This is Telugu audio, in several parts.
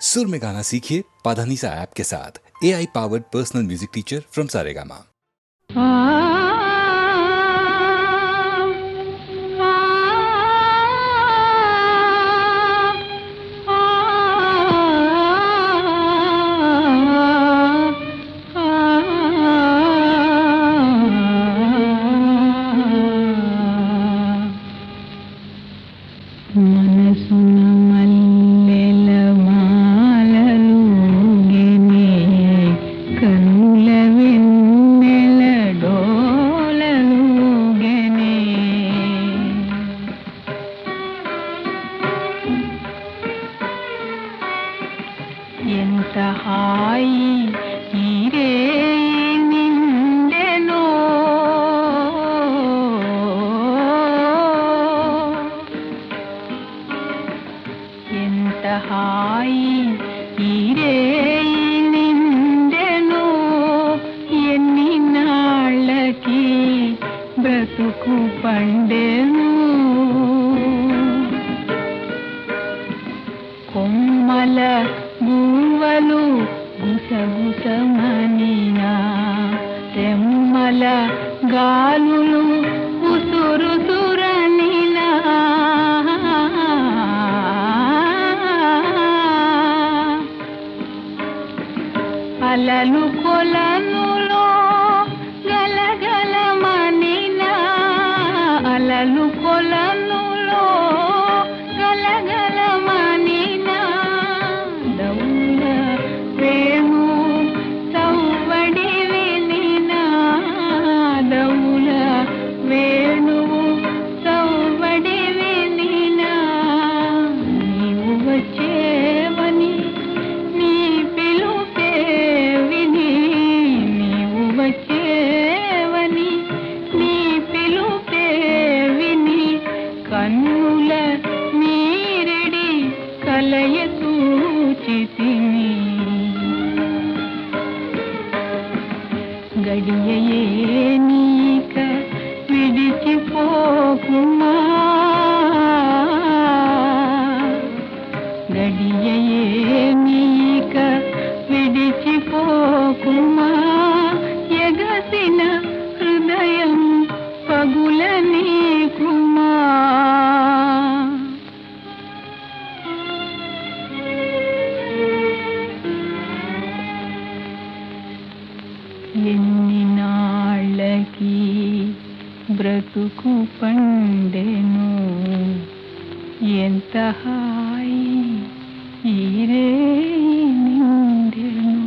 सुर में गाना सीखिए पाधानीसा ऐप के साथ। AI powered personal music teacher from Saregama. బ్రతుకు పండెను ఎంత హాయి ఈరే నిండెను.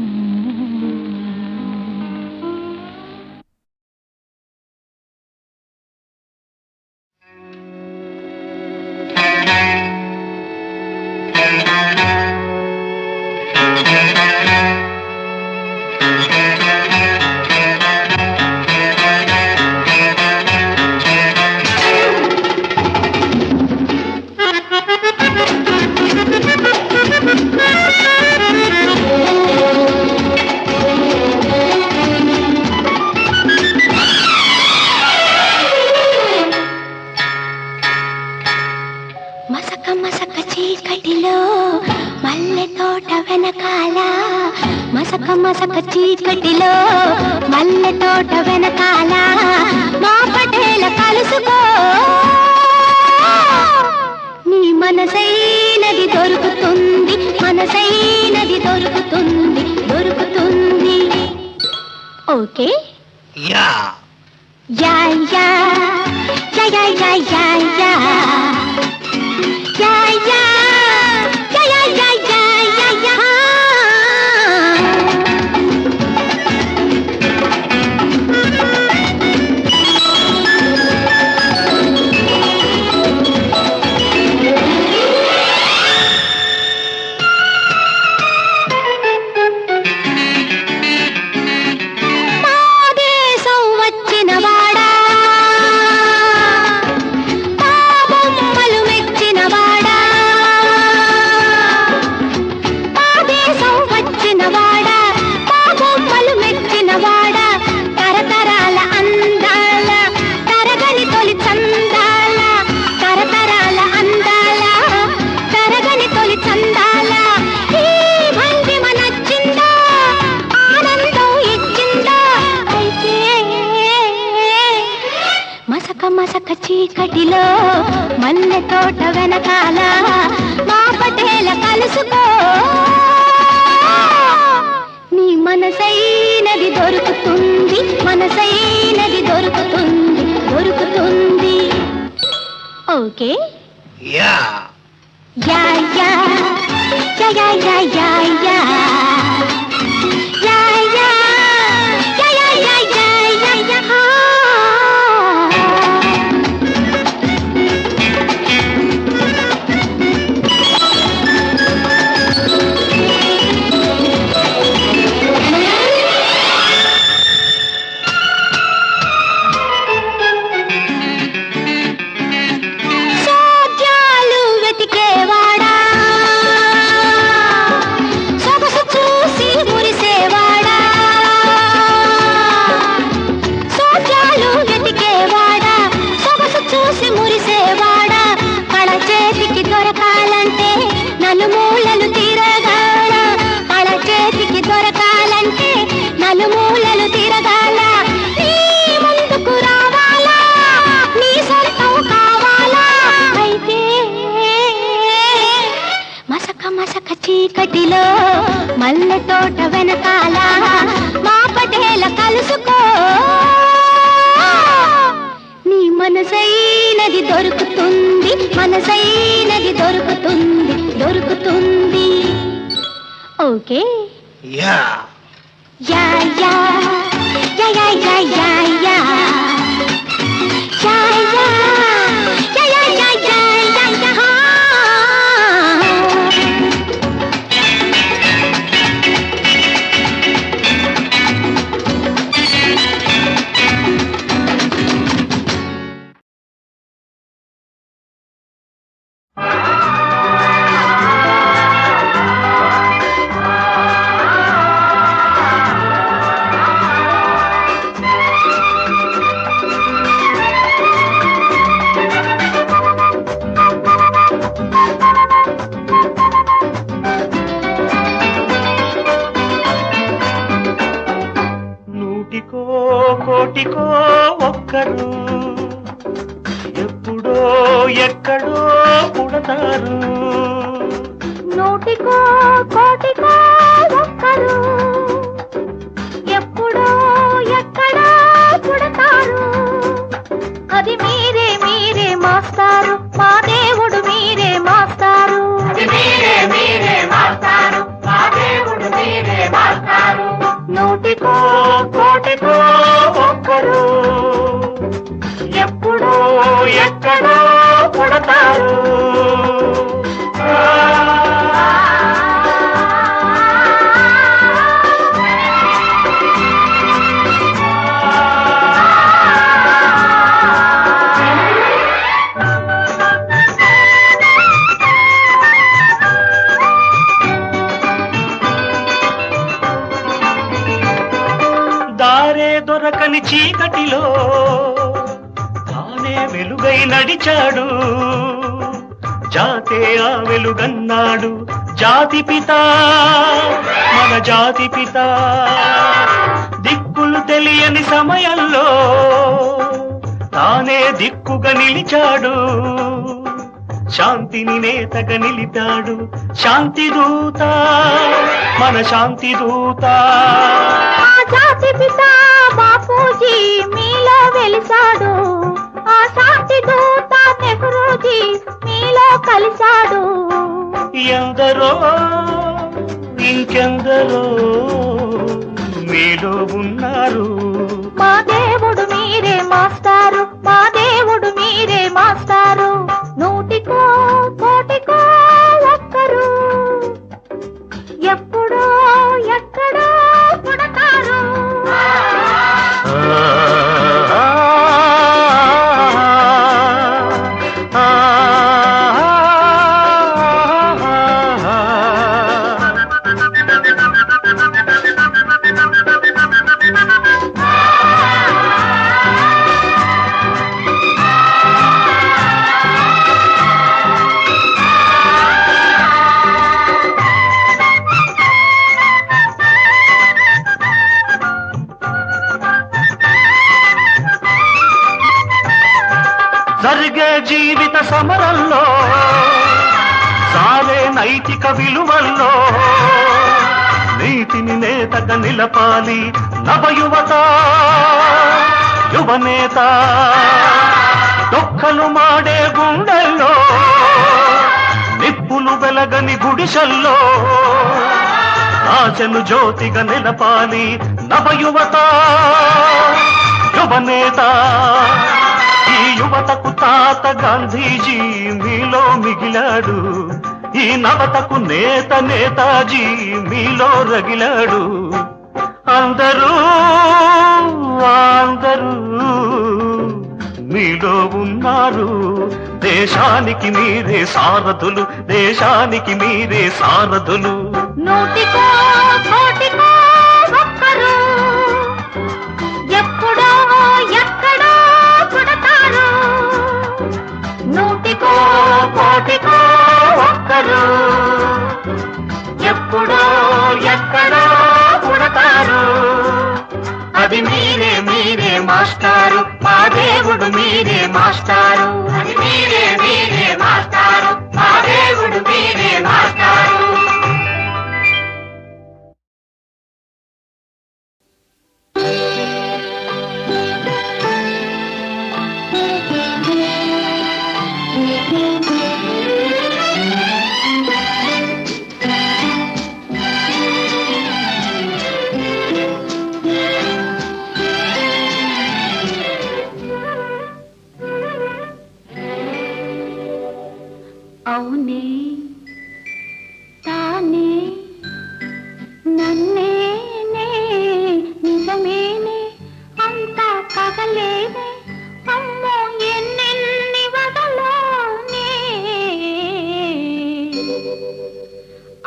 మసక చీకటిలో మల్లె తోట వెనకాల మా పటేల కలుసుకో నీ మనసైనది దొరుకుతుంది, మనసైనది దొరుకుతుంది, దొరుకుతుంది. ఓకే యా యా యా యా యా యా యా యా యా యా చీకటిలో మల్లె తోట వెనకాల మా పటేల కలుసుకో నీ మనసైనది దొరుకుతుంది మనసైనది దొరుకుతుంది దొరుకుతుంది ఓకే యా యా యా యా యా యా యా యా యా యా యా యా యా యా యా యా సోద్యాలు వెతికేవాడా సొగసు చూసి మురిసేవాడా సోద్యాలు వెతికేవాడా సొగసు చూసి మురిసేవాడా కళ చేతికి దొరకాలంటే నలుమూలలు తిరగాల కళ చేతికి దొరకాలంటే నలుమూలలు తిరగాల నీ ముందుకు రావాలా నీ సొంతం కావాలా అయితే మసక మసక చీకటిలో మల్లె తోట వెనకాల మా పటేల కలుసుకో నీ మనసైనది దొరుకుతుంది మనసైనది దొరుకుతుంది దొరుకుతుంది ఓకే యా యా యా యా యా యా యా యా యా యా యా యా యా యా యా యా నూటికో కోటికో ఒక్కరు ఎప్పుడో ఎక్కడో పుడతారు నూటికో కోటికో ఒక్కరు ఎప్పుడో ఎక్కడో పుడతారు అది మీరే మీరే మాస్టారు మా దేవుడు మీరే మాస్టారు మీరే మీరే మాస్టారు మా దేవుడు మీరే మాస్టారు నూటికో కోటికో ఒక్కరు ఎప్పుడో ఎక్కడో పుడతారు దారే దొరకని చీకటిలో తానే వెలుగై నడిచాడు జాతే ఆ వెలుగన్నాడు జాతి పిత మన జాతి పిత దిక్కులు తెలియని సమయంలో తానే దిక్కుగా నిలిచాడు శాంతిని నేతగా నిలిపాడు శాంతి దూత మన శాంతి దూత జాతి పిత బాపూజీ మీలో వెలిసాడు ఆ శాంతి దూత నెహ్రూజీ మీలో కలిశాడు ఎందరో ఇంకెందరో మీలో ఉన్నారు మా దేవుడు మీరే మాస్టారు మా దేవుడు మీరే మాస్టారు నూటికో కోటికో ఒక్కరు ఎప్పుడో ఎక్కడో పుడతారు జీవిత సమరంలో సాగే నైతిక విలువల్లో నీతిని నేతగా నిలపాలి నవయువత యువనేత డొక్కలు మాడే గుండెల్లో నిప్పులు వెలగని గుడిసెల్లో ఆశను జ్యోతిగా నిలపాలి నవయువత యువనేత ఈ యువతకు తాత గాంధీజీ మీలో మిగిలాడు ఈ నవతకు నేత నేతాజీ మీలో రగిలాడు అందరూ అందరూ మీలో ఉన్నారు దేశానికి మీరే సారథులు దేశానికి మీరే సారథులు నూటికో కోటికో ఒక్కరు ఎప్పుడో ఎక్కడో పుడతారు నూటికో కోటికో ఒక్కరు ఎప్పుడో ఎక్కడో పుడతారు అది మీరే మీరే మాస్టారు మా దేవుడు మీరే మాస్టారు అది మీరే మీరే మాస్టారు మా దేవుడు మీరే మాస్టారు అవునే తానే నన్నేనే నిజమేనే అంతా పగలేనే అమ్మో ఎన్నెన్ని వదలోనే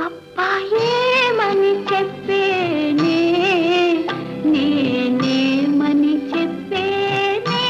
అబ్బా ఏమని చెప్పేనే నేనేమని చెప్పేనే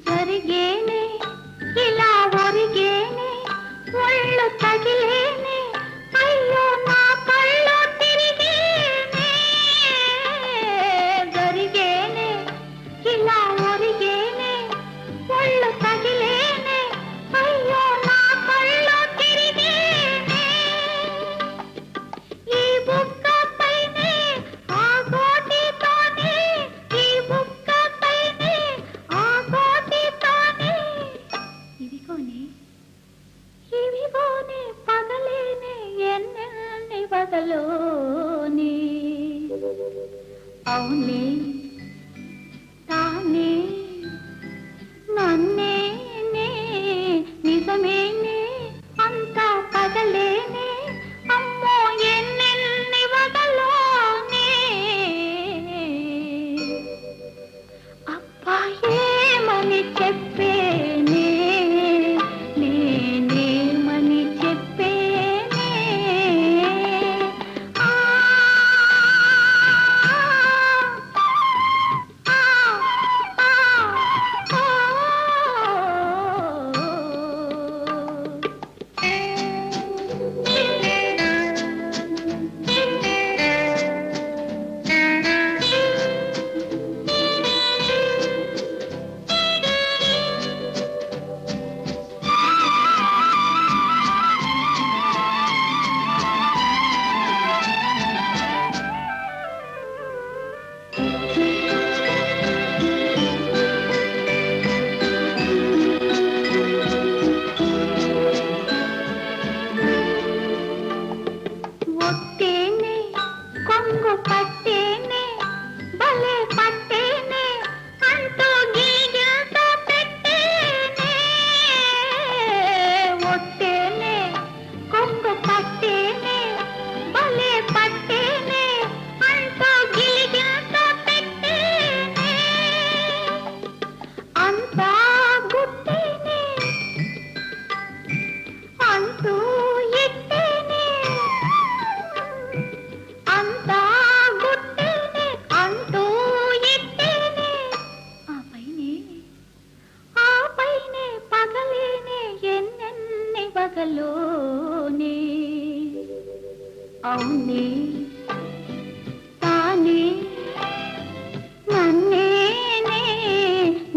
జరిగేనే ఇలా ఒరిగేనే ఒళ్ళు తగిలేనే అయ్యో నా కళ్ళు తిరిగేనే జరిగేనే ఇలా ఒరిగేనే ఒళ్ళు తగిలేనే అయ్యో నా కళ్ళు తిరిగేనే ఈ బుక్క పైనే ఆ గోటితోనే ఈ బుక్క పైనే ఆ గోటితోనే ఇవిగోనే పగలేనే ఎన్నెన్ని బదలోని అవునే తానే నన్నేనే నిజమేనే అంతా పగలేనే అమ్మో ఎన్నెన్ని బదలోనే అబ్బా ఏమని చెప్పేనే నేనేమని చెప్పేనే ఆ పక్కలోనే అవునే తానే నన్నేనే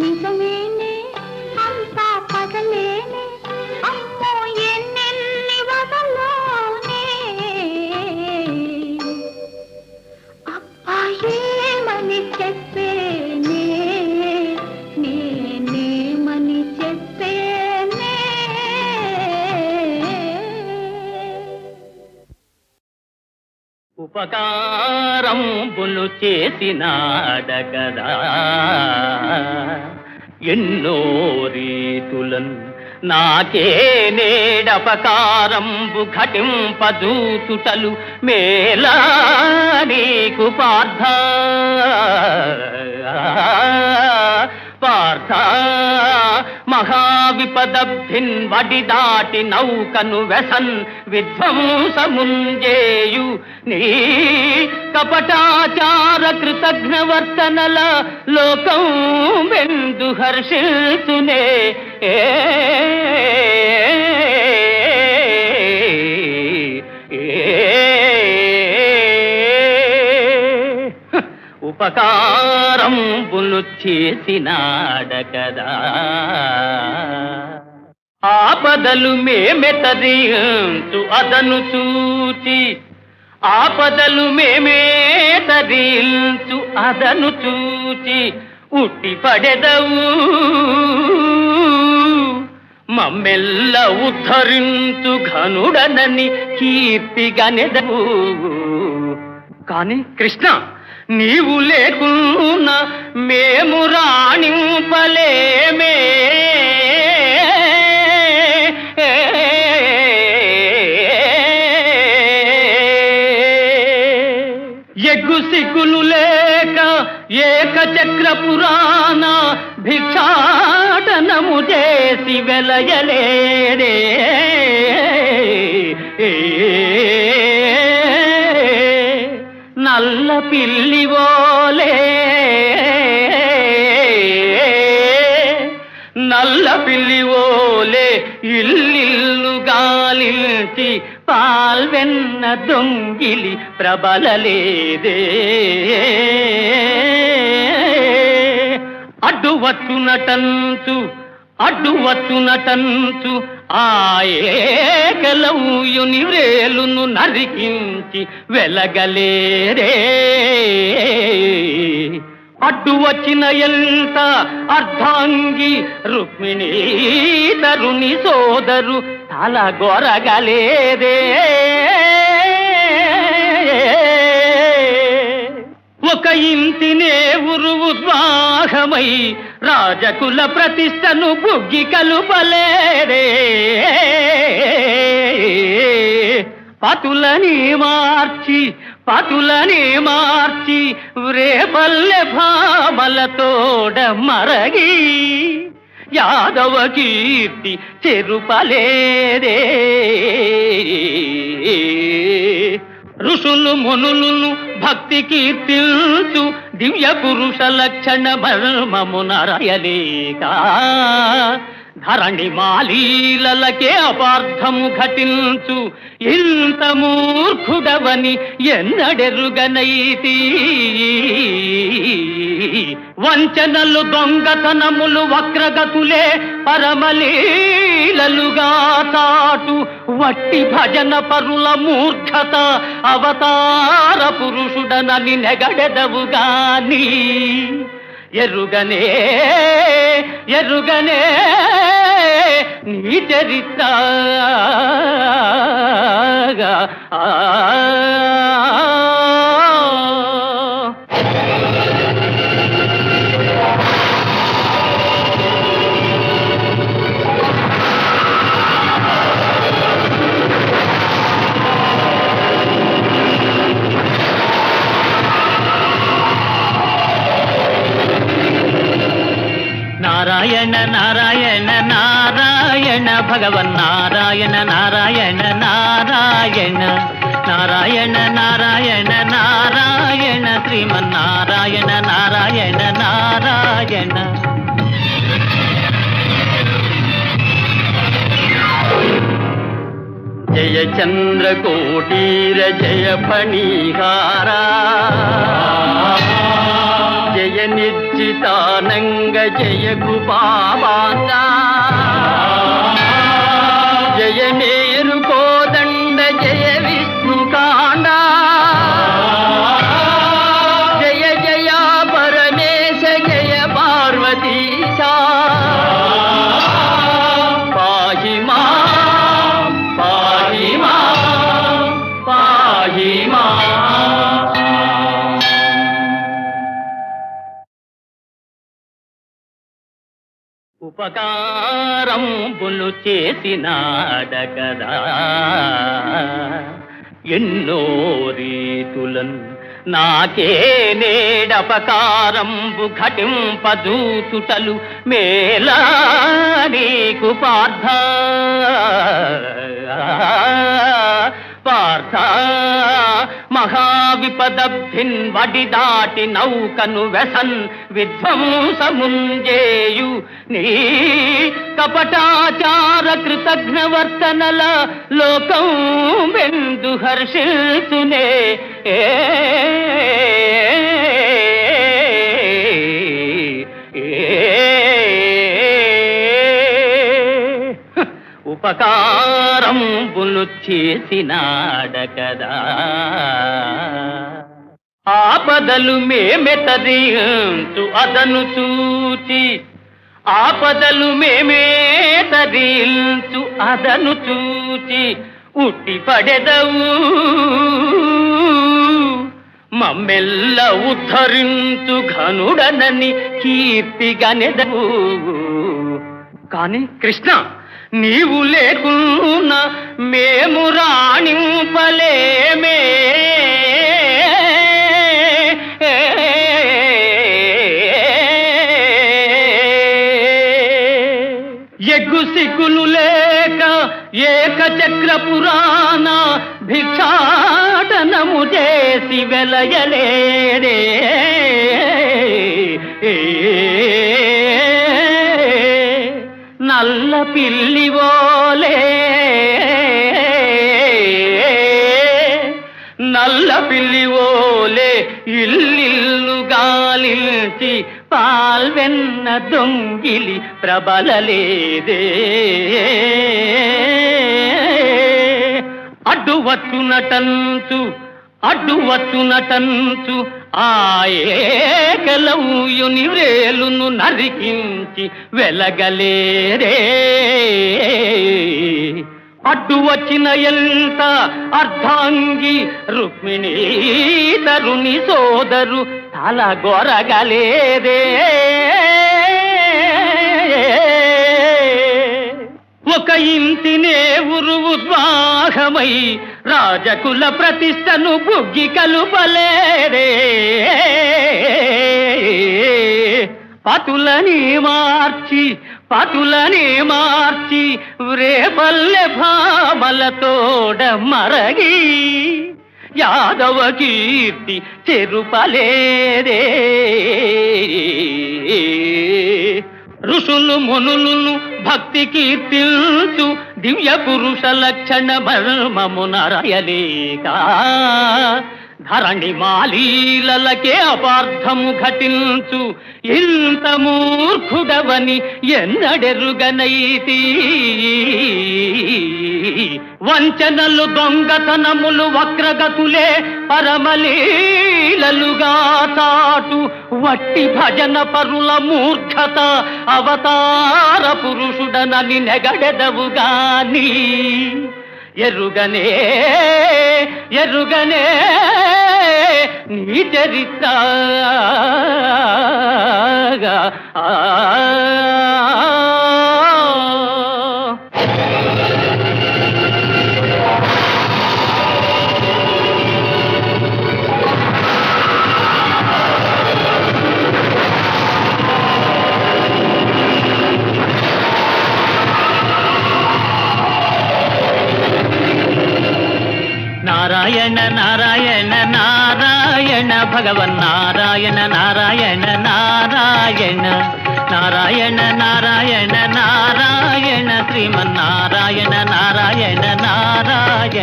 నిజమేనే అంతా పగలేనే అమ్మో ఎన్నెన్ని వదలోనే అబ్బాయేమని చెప్పేనే నేనేమని చెప్పేనే ఉపకారంబులు చేసినాడగదా ఎన్నో రీతులన్ నాకే నేడపకారంబు ఘటింపదూచుటలు మేలా నీకు పార్థ పార్థ మహావిపదబ్ధిన్ వడి దాటి నౌకను వెసన్ విధ్వంసముంజేయు నీ కపటాచార కృతజ్ఞవర్తనల లోకం వెందు హర్షిల్తునే ఉపకారంబులు చేసినాడకదా ఆపదలు మేమెతరించు అదను చూచి ఆపదలు మేమే తరించు అదను చూచి ఉట్టి పడెదవు మమ్మెల్ల ఉద్ధరించు ఘనుడనని కీర్తిగనెదవు కాని కృష్ణ నీవు లేకున్నా మేము రాణింపలేమే ఎగ్గు సిగ్గులు లేక ఏకచక్ర పురాణ భిక్షాటనము చేసి వెలయలేడే నల్ల పిల్లివోలే నల్ల పిల్లివోలే ఇల్లిల్లు గాలించి పాల్వెన్న దొంగిలి ప్రబలలేదే అడ్డు వచ్చునటంచు ఏకలవుయుని వ్రేలును నరికించి వెలగలేరే అడ్డు వచ్చిన ఎంత అర్ధాంగి రుక్మిణీ తరుని సోదరు తల గొరగలేదే ఒక ఇంటినే ఉరుద్వాహమై రాజకుల ప్రతిష్టను బుగ్గి కలుపలేరే పతులని మార్చి రేపల్లె భామలతోడ మరగి యాదవ కీర్తి చెరుపలేరే ఋషులు మునులను భక్తి కీర్తిల్చు దివ్య పురుష లక్షణ మర్మము నరయలేక ధరణి మాలీలకే అపార్థము ఘటించు ఇంత మూర్ఖుడవని ఎన్నడెరుగనైతి వంచనలు దొంగతనములు వక్రగతులే పరమలీలలుగా తాటు వట్టి భజన పరుల మూర్ఖత అవతార పురుషుడనని నెగడెదవుగాని ఎరుగనే నీ చరిత్ర నారాయణ నారాయణ నారాయణ భగవన్నారాయణ నారాయణ నారాయణ నారాయణ నారాయణ నారాయణ శ్రీమన్నారాయణ నారాయణ నారాయణ చంద్రకోటీర జయ ఫణీహారా జయ నిర్జితానంగ జయ కృపావాంగా జయ మేరు కోదండ జయ విష్ణుకాండ జయ జయ పరమేశ జయ పార్వతీశా పాహి మా పాహి మా పాహి మా. ఉపకారంబులు చేసినాడగదా ఎన్నో రీతులన్ నాకే నేడపకారంబు ఘటింపదూచుటలు మేలా నీకు పార్థ పార్థ మహావిపదబ్ధిన్ వడి దాటి నౌకను వెసన్ విధ్వంసముంజేయు నీ కపటాచార కృతజ్ఞవర్తనల లోకం వెందు హర్షిల్సునే ఉపకారంబులు చేసినాడకదా ఆపదలు మేమెతరించు అదను చూచి ఆపదలు మేమేతరించు అదను చూచి ఉట్టి పడెదవు మమ్మెల్ల ఉద్ధరించు ఘనుడనని కీర్తిగనెదవు. కాని కృష్ణ నీవు లేకున్నా మేము రాణింపలేమే ఎగ్గు సిగ్గులు లేక ఏకచక్ర పురాణ భిక్షాటనము చేసి వెలయలేరే నల్ల పిల్లివోలే నల్ల పిల్లివోలే ఇల్లిల్లు గాలించి పాల్వెన్న దొంగిలి ప్రబలలేదే అడ్డువచ్చునటంచు ఏకలవ్యుని వ్రేలును నరికించి వెలగలేరే అడ్డు వచ్చిన ఎంత అర్ధాంగి రుక్మిణీ తరుని సోదరు తల గొరగలేదే ఒక ఇంటినే ఉద్వాహమై రాజకుల ప్రతిష్టను బుగ్గి కలుపలేరే పతులని మార్చి రేపల్లె భామలతోడ మరగి యాదవ కీర్తి చెరుపలేరే ఋషులు మునులను భక్తి కీర్తిల్చు దివ్య పురుష లక్షణ మర్మమునరయలేక ధరణి మాలీలకే అపార్థము ఘటించు ఇంత మూర్ఖుడవని ఎన్నడెరుగనైతి వంచనలు దొంగతనములు వక్రగతులే పరమలీలలుగా చాటు వట్టి భజన పరుల మూర్ఖత అవతార పురుషుడనని నెగడెదవుగాని ఎరుగనే నీ చరిత్ర నారాయణ నారాయణ నారాయణ భగవన్ నారాయణ నారాయణ నారాయణ నారాయణ నారాయణ నారాయణ శ్రీమన్నారాయణ నారాయణ నారాయణ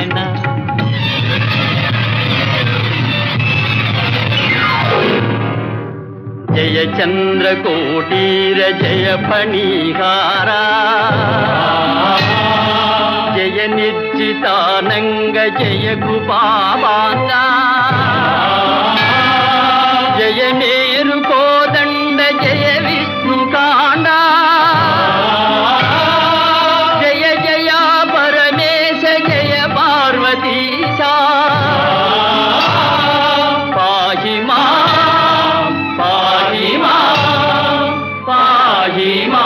జయ చంద్రకోటీర జయ ఫణీహారా జయ నిర్జితానంగ జయ కృపావాంగా జయ మేరు కోదండ జయ విష్ణుకాండ జయ జయ పరమేశ జయ పార్వతీశా పాహి మా పాహి మా పాహి మా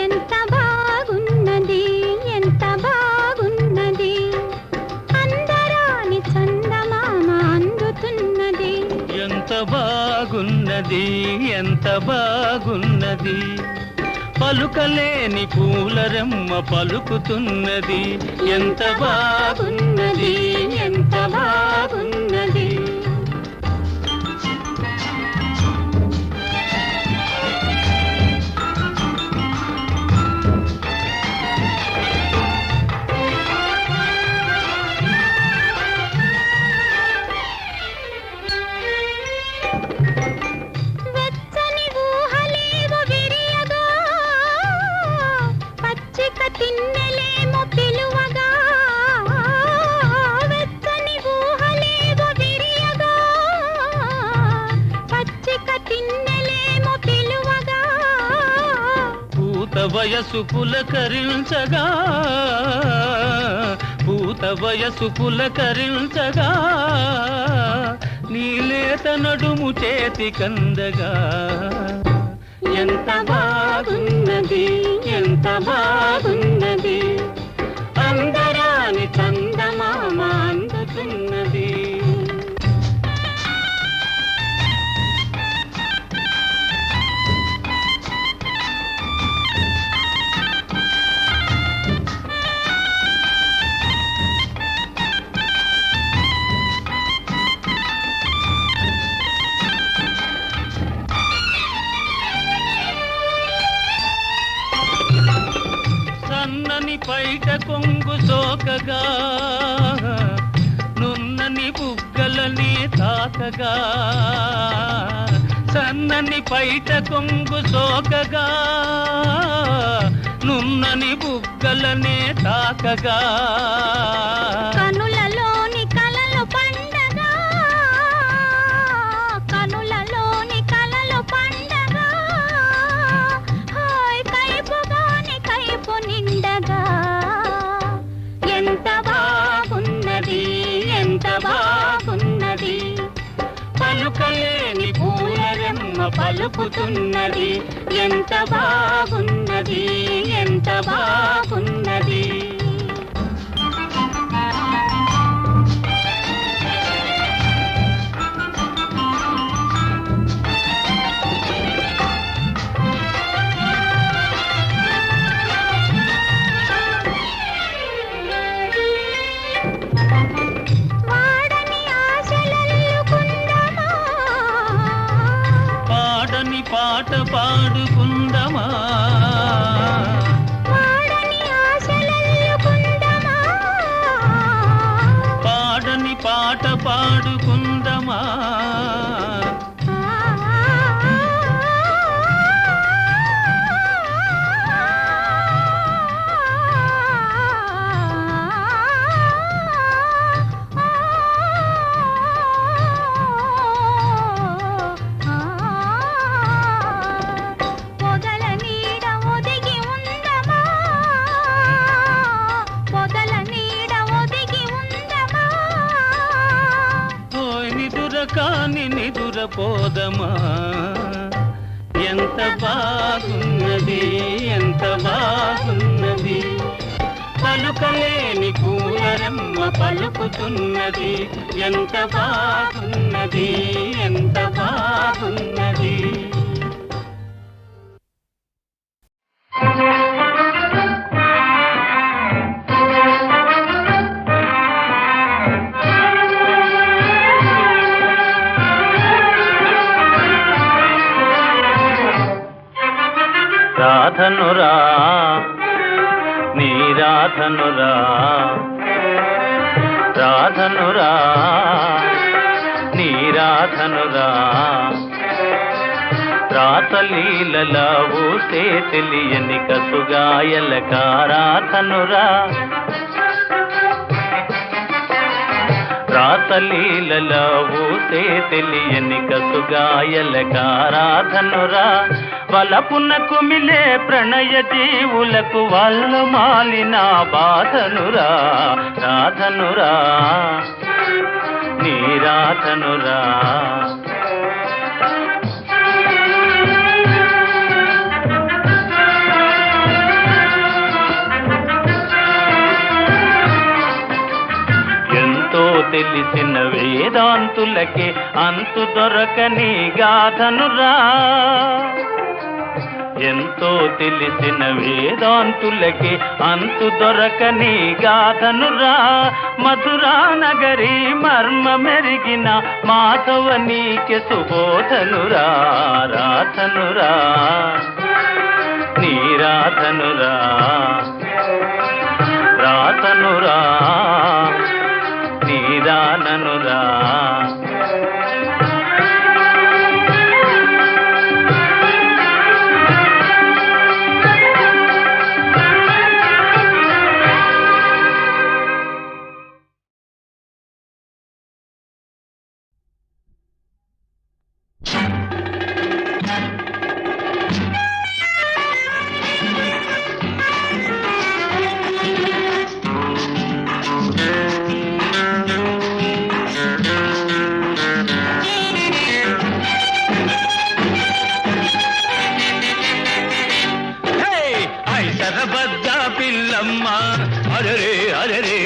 ఎంత బాగున్నది ఎంత బాగున్నది అందరాని చందమామ అందుతున్నది ఎంత బాగున్నది ఎంత బాగున్నది పలుకలేని పూలరెమ్మ పలుకుతున్నది ఎంత బాగున్నది ఎంత బాగున్నది వెచ్చని ఊహలేవో విరియగా పచ్చిక తిన్నెలేమో పిలువగా వెచ్చని ఊహలేవో విరియగా పచ్చిక తిన్నెలేమో పిలువగా పూత వయసు పులకరించగా పూత వయసు పులకరించగా నీలేత నడుము చేతి కందగా ఎంత బాగున్నది ఎంత బాగున్నది అందరాని చందమామ అందుతున్నది సన్నని పైట కొంగు సోకగా నున్నని బుగ్గలని తాకగా సన్నని పైట కొంగు సోకగా నున్నని బుగ్గలనే తాకగా కనులలోని కలలు పండగా కనులలోని కలలు పండగా హాయ్ కైపుగాని కైపు నిండగా ఎంత బాగున్నది ఎంత బాగున్నది పలుకలేని పూలరెమ్మ పలుకుతున్నది ఎంత బాగున్నది ఎంత బాగున్నది వాడని ఆశలల్లుకుందామా పాడని పాట పాడుకుందమా వాడని ఆశలల్లుకుందామా పాడని పాట పాడుకుందమా పొదల నీడ ఒదిగి ఉందమా పొదల నీడ ఒదిగి ఉందమా ఓయ్ నిదుర కాని నిదుర పోదమా ఎంత బాగున్నది ఎంత బాగున్నది పలుకలేని పూలరెమ్మ పలుకుతున్నది ఎంత బాగున్నది ఎంత బాగున్నది రాధనురా నీ రాధనురా రాధనురా నీ రాధనురా రాతలీలలా ఊసే తెలియని కసుగాయలకారాధనురా రాతలీలలా ఊసే తెలియని కసుగాయలకారాధనురా వలపున కుమిలే ప్రణయ జీవులకు వల్ల మాలిన బాధనురా రాధనురా నీ రాధనురా ఎంతో తెలిసిన వేదాంతులకే అంతు దొరకని గాథనురా ఎంతో తెలిసిన వేదాంతులకి అంతు దొరకని గాథనురా మధురా నగరి మర్మ మెరిగిన మాధవ నీకే సుబోధనురా రాధనురా నీ రాధనురా రాధనురా నీ రాననురా సరబద్ద పిల్లమ్మ అరెరే అరెరే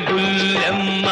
బుల్లమ్మ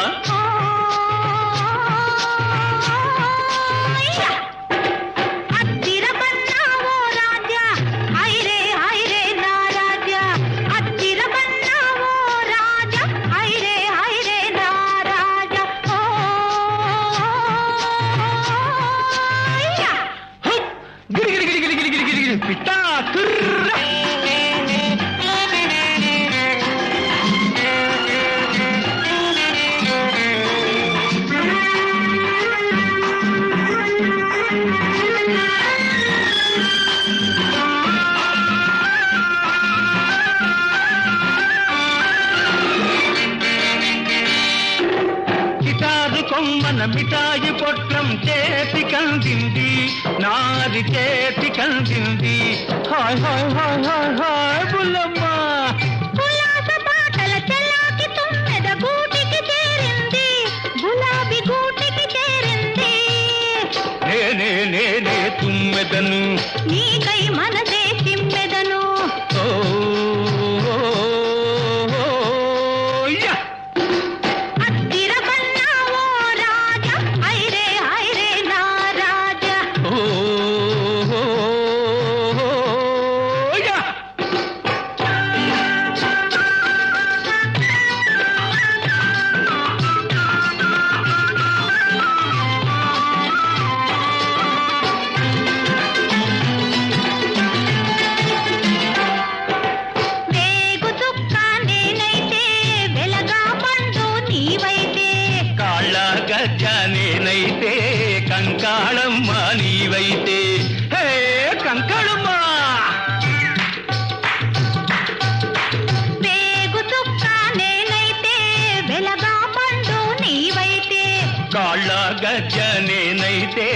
మిఠాయి పొట్లం చేతి కందింది నారి చేతి కందింది hi hi hi hi hi Bullamma ఉల్లాస పాటల చెలాకి తుమ్మెద గూటికి చేరింది గులాబీ గూటికి చేరింది నేనే నేనే తుమ్మెదను నీకై మనసే తిమ్మెదను నేనైతే కంకాళమ్మ నీవైతే హే కంకాళమ్మ వేగు చుక్క నేనైతే వెలగా పండు నీవైతే కాళ్ళ గజ్జ నేనైతే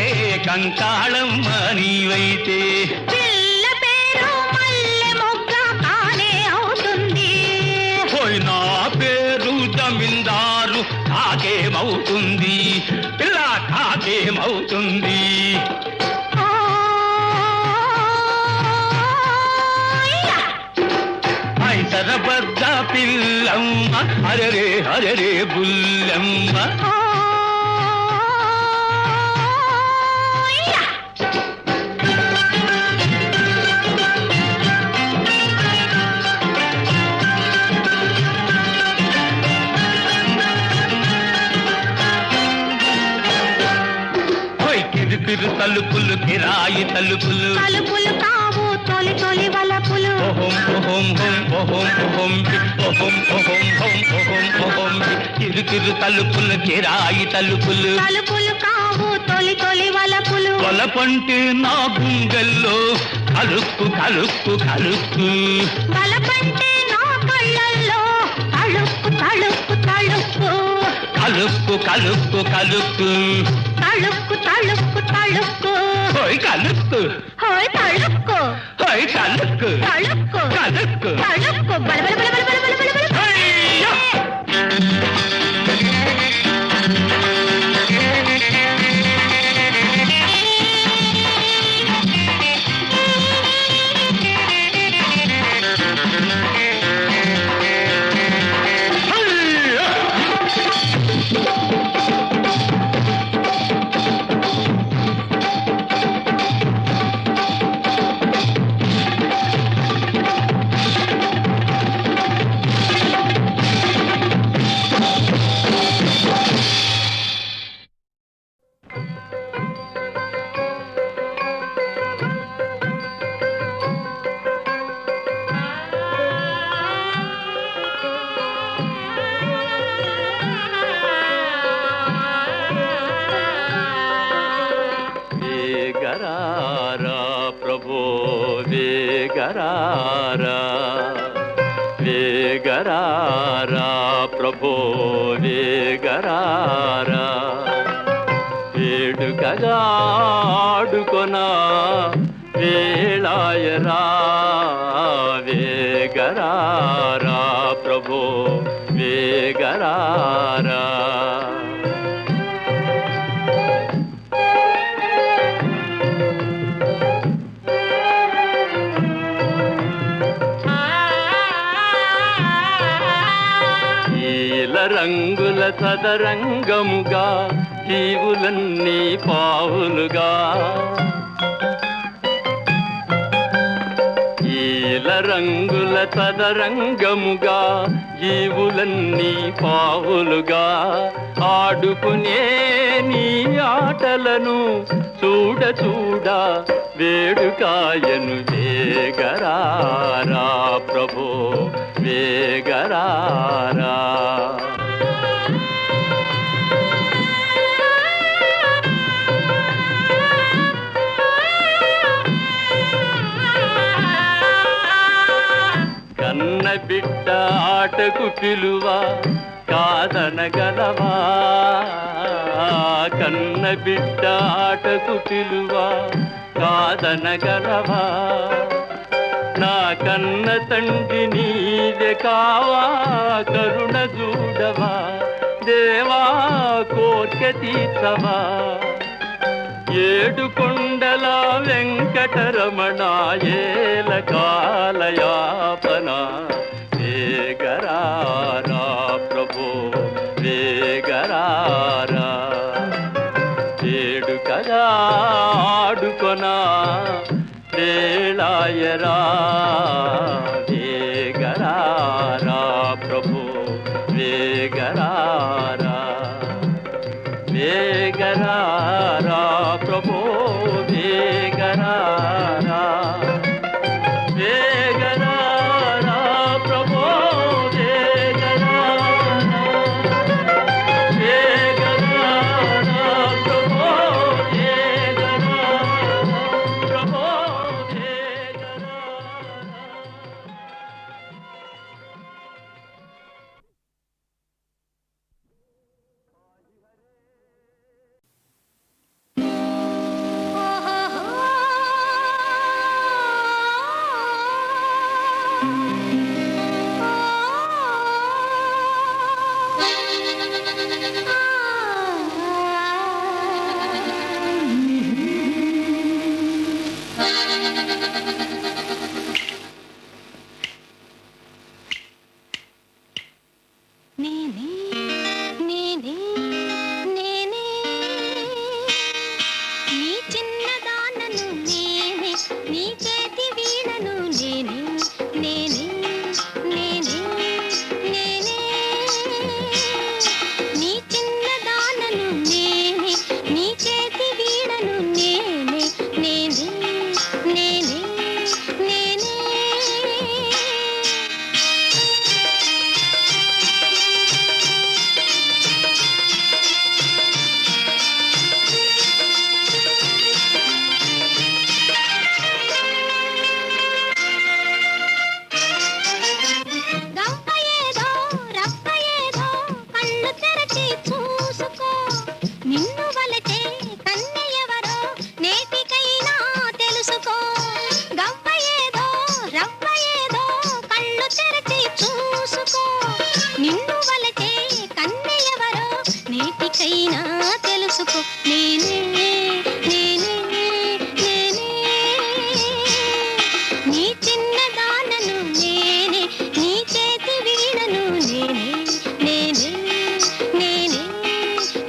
కంకాళమ్మ నీవైతే పిల్ల పేరు మల్లె మొగ్గ కానే అవుతుంది పోయి నా పేరు జమీందారు తాకేమవుతుంది పిల్ల తాకేమవుతుంది సరబద్ద పిల్లమ్మ అరెరే అరెరే బుల్లమ్మ కిరికిరి తలుపులు కిరాయి తలుపులు తలుపులు కావు తొలి తొలి వలపులు ఓహం ఓహం హోం ఓహం ఓహం ఓహం ఓహం హోం ఓహం ఓహం కిరికిరి తలుపులు కిరాయి తలుపులు తలుపులు కావు తొలి తొలి వలపులు వలపంటే నా గుండెల్లో కలుక్కు కలుక్కు కలుక్కు బలపంటే నా కళ్ళల్లో తళుక్కు తళుక్కు తళుక్కు కలుక్కు కలుక్కు కలుక్కు తళుక్కు తళుక్కు తళుక్కు హోయ్ కలుక్కు హోయ్ తళుక్కు హోయ్ కలుక్కు తళుక్కు కలుక్కు తళుక్కు బలబల బలబల బలబల బలబల హయ్యా! వేగరారా ప్రభో వేగరారా వేగరారా ప్రభో వేగరారా వేడుకగా ఆడుకొనా వేళాయరా వేగరారా ప్రభో వేగరారా రంగుల సదరంగముగా జీవులన్నీ పావులుగా ఈల రంగుల సదరంగముగా జీవులన్నీ పావులుగా ఆడుకునే నీ ఆటలను చూడ చూడ వేడుకాయను వేగరారా ప్రభో వేగరారా కన్న బిడ్డ ఆటకు పిలువ కాదనగలవా కన్న బిడ్డ ఆటకు పిలువ కాదనగలవా నా కన్న తండ్రి నీవే కావా కరుణ చూడవా దేవా కోర్కె తీర్చవా ఏడు కొండల వెంకటరమణ ఏల కాలయాపన వేగరారా ప్రభో వేగరారా వేడుకగా ఆడుకొనా వేళాయరా వేగరారా ప్రభో వేగరారా వేగరారా ప్రభో వేగరారా వేగరారా ప్రభో వేగరారా వేగరారా ప్రభో వేగరారా ప్రభో వేగరారా మనిషైనా తెలుసుకో నేనే నేనే నేనే నీ చిన్నదానను నేనే నీ చేతి వీణను నేనే నేనే నేనే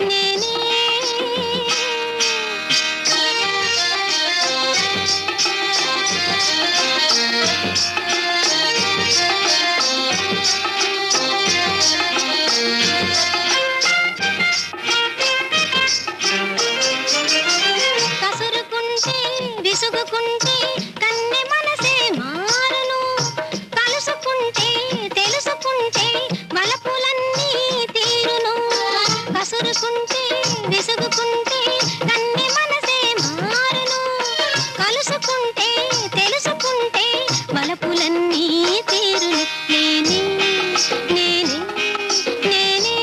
నేనే కసురుకుంటే విసుగుకుంటే కన్నె మనసే మారును కలుసుకుంటే తెలుసుకుంటే వలపులన్నీ తీరును కసురుకుంటే విసుగుకుంటే కన్నె మనసే మారును కలుసుకుంటే తెలుసుకుంటే వలపులన్నీ తీరును నేనే నేనే నేనే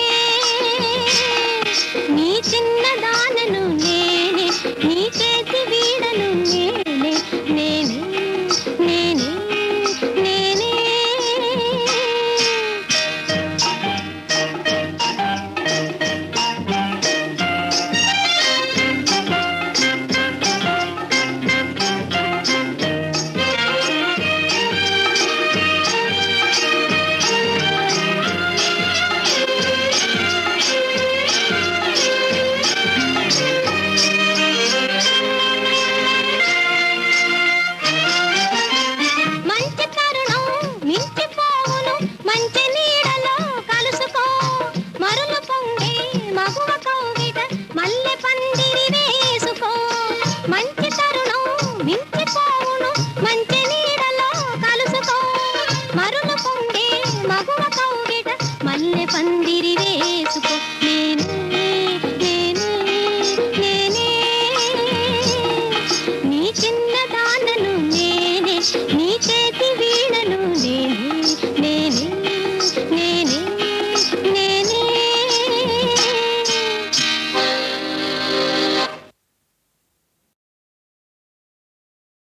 నీ చిన్నదానను నేనే నీ చేతి వీడను నేనే నేనే నేనే నేనే మంచి తరుణం మించిపోవును మంచి నీడలో కలుసుకో మరులు పొంగే మగువ కౌగిట మల్లె పందిరి వేసుకో మంచి తరుణం మించిపోవును మంచి